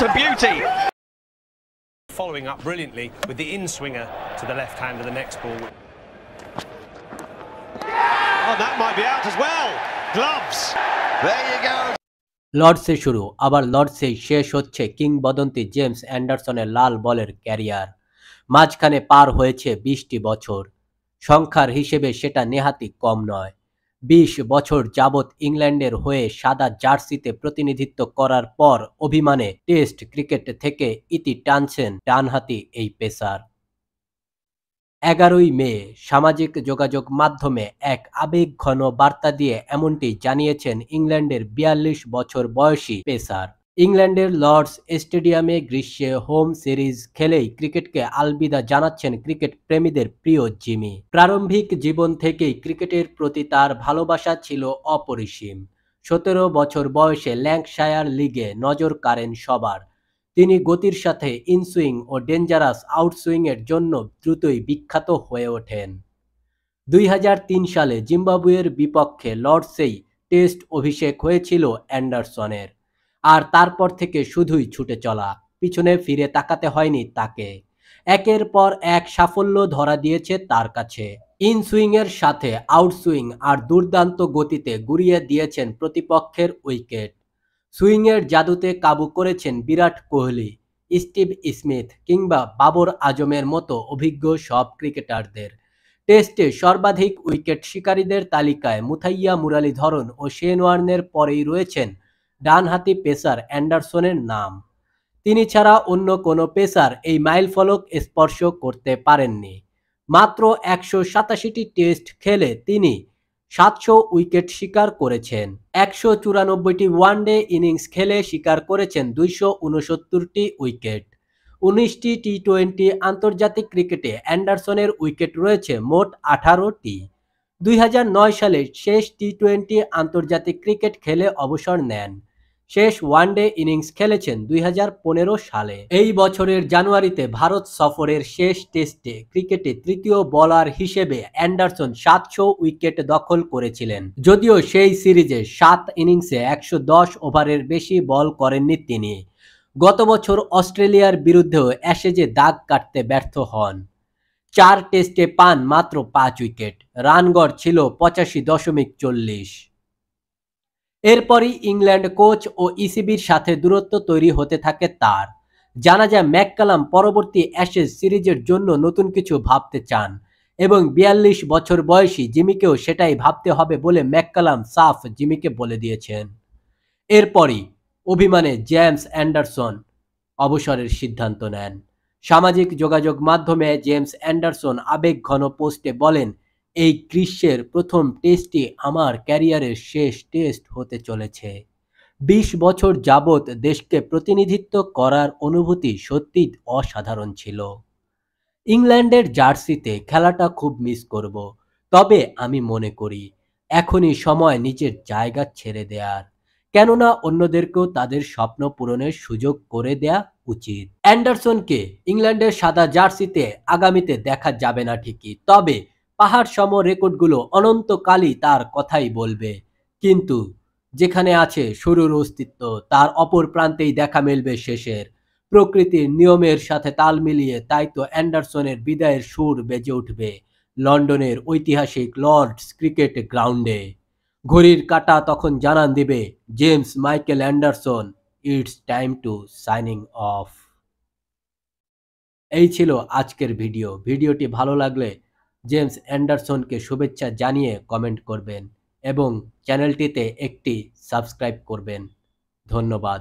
What a beauty! Following up brilliantly with the in-swinger to the left hand of the next ball. Oh, that might be out as well. Gloves. There you go. লর্ডসে শুরু, আবার লর্ডসেই শেষ হচ্ছে কিংবদন্তি James অ্যান্ডারসনের লাল বলের career. মাঝখানে পার হয়েছে 20টি বছর। সংখ্যার হিসেবে সেটা নেহাতি কম নয়। 20 বছর যাবৎ ইংল্যান্ডের হয়ে সাদা জার্সিতে প্রতিনিধিত্ব করার পর অভিমানে টেস্ট ক্রিকেট থেকে ইতি টানছেন ডানহাতি এই পেসার। 11ই মে সামাজিক যোগাযোগ মাধ্যমে এক আবেগঘন বার্তা দিয়ে এমনটি জানিয়েছেন ইংল্যান্ডের 42 বছর বয়সী পেসার। ইংল্যান্ডের লর্ডস স্টেডিয়ামে গ্রীষ্মে হোম সিরিজ খেলেই ক্রিকেটকে আলবিদা জানাচ্ছেন ক্রিকেট প্রেমীদের প্রিয় জিমি। প্রারম্ভিক জীবন থেকেই ক্রিকেটের প্রতি তার ভালোবাসা ছিল অপরিসীম। 17 বছর বয়সে ল্যাঙ্কাশায়ার লিগে নজর কাড়েন সবার। তিনি গতির সাথে ইনসুইং ও ডেঞ্জারাস আউটসুইংয়ের জন্য দ্রুতই বিখ্যাত হয়ে ওঠেন। 2003 সালে জিম্বাবুয়ের বিপক্ষে লর্ডসেই টেস্ট অভিষেক হয়েছিল অ্যান্ডারসনের। আর তারপর থেকে শুধুই ছুটে চলা, পিছনে ফিরে তাকাতে হয়নি তাকে। একের পর এক সাফল্য ধরা দিয়েছে তার কাছে। ইনসুইংয়ের সাথে আউটসুইং আর দুর্দান্ত গতিতে গুড়িয়ে দিয়েছেন প্রতিপক্ষের উইকেট। সুইংয়ের জাদুতে কাবু করেছেন বিরাট কোহলি, স্টিভ স্মিথ কিংবা বাবর আজমের মতো অভিজ্ঞ সব ক্রিকেটারদের। টেস্টে সর্বাধিক উইকেট শিকারীদের তালিকায় মুথাইয়া মুরালীধরন ও শেন ওয়ার্নের পরেই রয়েছেন ডানহাতি পেসার অ্যান্ডারসনের নাম। তিনি ছাড়া অন্য কোনো পেসার এই মাইলফলক স্পর্শ করতে পারেননি। মাত্র 187টি টেস্ট খেলে তিনি 700 উইকেট শিকার করেছেন। 194টি ওয়ানডে ইনিংস খেলে শিকার করেছেন 269টি উইকেট। 19টি টি-20 আন্তর্জাতিক ক্রিকেটে অ্যান্ডারসনের উইকেট রয়েছে মোট 18টি। 2009 সালে শেষ টি-20 আন্তর্জাতিক ক্রিকেট খেলে অবসর নেন। শেষ ওয়ানডে ইনিংস খেলেছেন 2015 সালে। এই বছরের জানুয়ারিতে ভারত সফরের শেষ টেস্টে ক্রিকেটে তৃতীয় বোলার হিসেবে অ্যান্ডারসন 700 উইকেট দখল করেছিলেন। যদিও সেই সিরিজে 7 ইনিংসে 110 ওভারের বেশি বল করেননি তিনি। গত বছর অস্ট্রেলিয়ার বিরুদ্ধেও অ্যাশেজে দাগ কাটতে ব্যর্থ হন। 4 টেস্টে পান মাত্র 5 উইকেট। রান গড় ছিল 85.40। এরপরই ইংল্যান্ড কোচ ও ইসিবির সাথে দূরত্ব তৈরি হতে থাকে তার। জানা যায় ম্যাককালাম পরবর্তী অ্যাশেজ সিরিজের জন্য নতুন কিছু ভাবতে চান এবং 42 বছর বয়সী জিমিকেও সেটাই ভাবতে হবে বলে ম্যাককালাম সাফ জিমিকে বলে দিয়েছেন। এরপরই অভিমানে জেমস অ্যান্ডারসন অবসরের সিদ্ধান্ত নেন। সামাজিক যোগাযোগ মাধ্যমে জেমস অ্যান্ডারসন আবেগঘন পোস্টে বলেন, এই গ্রীষ্মের প্রথম টেস্টটি আমার ক্যারিয়ারের শেষ টেস্ট হতে চলেছে। 20 বছর যাবৎ দেশকে প্রতিনিধিত্ব করার অনুভূতি সত্যিই অসাধারণ ছিল। ইংল্যান্ডের জার্সিতে খেলাটা খুব মিস করব, তবে আমি মনে করি এখনই সময় নিজের জায়গা ছেড়ে দেওয়ার, কেননা অন্যদেরকেও তাদের স্বপ্ন পূরণের সুযোগ করে দেয়া উচিত। অ্যান্ডারসনকে ইংল্যান্ডের সাদা জার্সিতে আগামীতে দেখা যাবে না ঠিকই, তবে পাহাড় সম রেকর্ডগুলো অনন্তকালই তার কথাই বলবে। কিন্তু যেখানে আছে শুরুর অস্তিত্ব, তার অপর প্রান্তেই দেখা মিলবে শেষের। প্রকৃতির নিয়মের সাথে তাল মিলিয়ে তাই তো অ্যান্ডারসনের বিদায়ের সুর বেজে উঠবে লন্ডনের ঐতিহাসিক লর্ডস ক্রিকেট গ্রাউন্ডে। ঘড়ির কাঁটা তখন জানান দিবে James Michael Anderson, it's time to signing off. এই ছিল আজকের ভিডিওটি ভালো লাগলে জেমস অ্যান্ডারসনকে শুভেচ্ছা জানিয়ে কমেন্ট করবেন এবং চ্যানেলটিতে একটি সাবস্ক্রাইব করবেন। ধন্যবাদ।